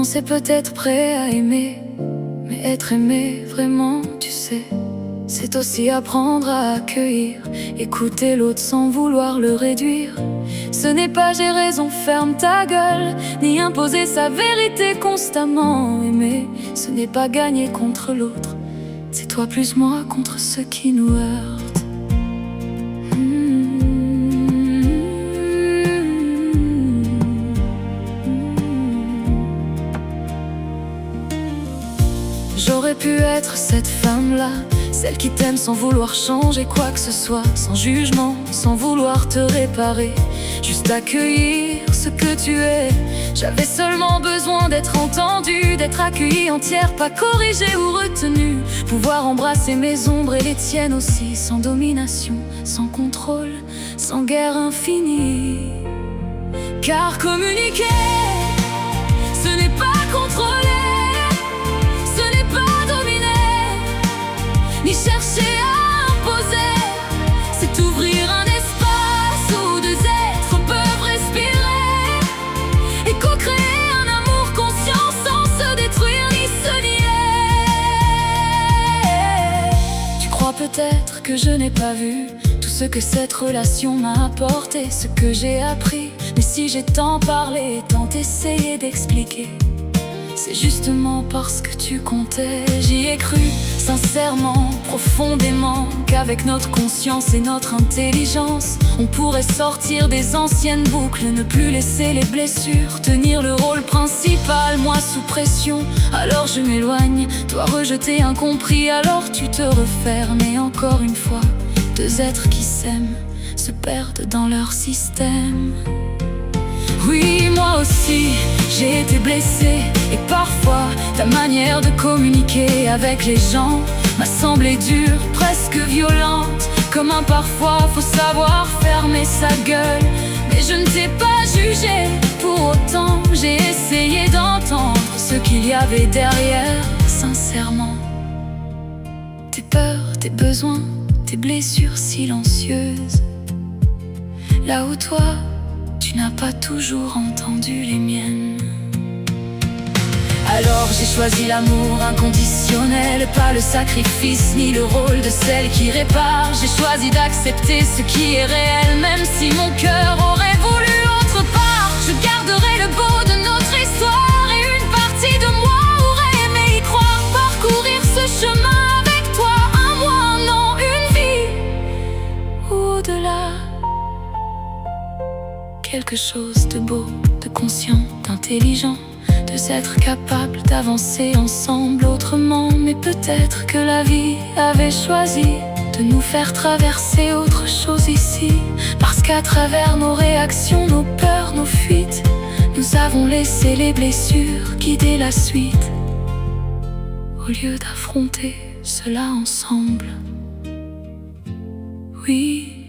penser peut-être prêt à aimer, mais être aimé vraiment, tu sais, c'est aussi apprendre à accueillir, écouter l'autre sans vouloir le réduire. Ce n'est pas j'ai raison, ferme ta gueule, ni imposer sa vérité constamment. Aimer, ce n'est pas gagner contre l'autre, c'est toi plus moi contre ceux qui nous heurtent. J'aurais pu être cette femme-là, celle qui t'aime sans vouloir changer quoi que ce soit, sans jugement, sans vouloir te réparer, juste accueillir ce que tu es. J'avais seulement besoin d'être entendue, d'être accueillie entière, pas corrigée ou retenue. Pouvoir embrasser mes ombres et les tiennes aussi, sans domination, sans contrôle, sans guerre infinie. Car communiquer, ce n'est pas contrôler, ni chercher à imposer, c'est ouvrir un espace où deux êtres peuvent respirer et co-créer un amour conscient sans se détruire ni se nier. Tu crois peut-être que je n'ai pas vu tout ce que cette relation m'a apporté, ce que j'ai appris, mais si j'ai tant parlé et tant essayé d'expliquer, c'est justement parce que tu comptais. J'y ai cru, sincèrement, profondément, qu'avec notre conscience et notre intelligence, on pourrait sortir des anciennes boucles, ne plus laisser les blessures tenir le rôle principal. Moi sous pression, alors je m'éloigne, toi rejeté, incompris, alors tu te refermes. Et encore une fois, deux êtres qui s'aiment se perdent dans leur système. Oui, moi aussi, j'ai été blessée, et parfois ta manière de communiquer avec les gens m'a semblé dure, presque violente. Comme un parfois, faut savoir fermer sa gueule. Mais je ne t'ai pas jugé, pour autant j'ai essayé d'entendre ce qu'il y avait derrière, sincèrement. Tes peurs, tes besoins, tes blessures silencieuses, là où toi, tu n'as pas toujours entendu les miennes. Alors j'ai choisi l'amour inconditionnel, pas le sacrifice ni le rôle de celle qui répare. J'ai choisi d'accepter ce qui est réel, même si mon cœur aurait voulu autre part. Je garderai le beau de notre histoire, et une partie de moi aurait aimé y croire. Parcourir ce chemin avec toi, un mois, un an, une vie, au-delà. Quelque chose de beau, de conscient, d'intelligent, deux êtres capables d'avancer ensemble autrement. Mais peut-être que la vie avait choisi de nous faire traverser autre chose ici, parce qu'à travers nos réactions, nos peurs, nos fuites, nous avons laissé les blessures guider la suite, au lieu d'affronter cela ensemble. Oui.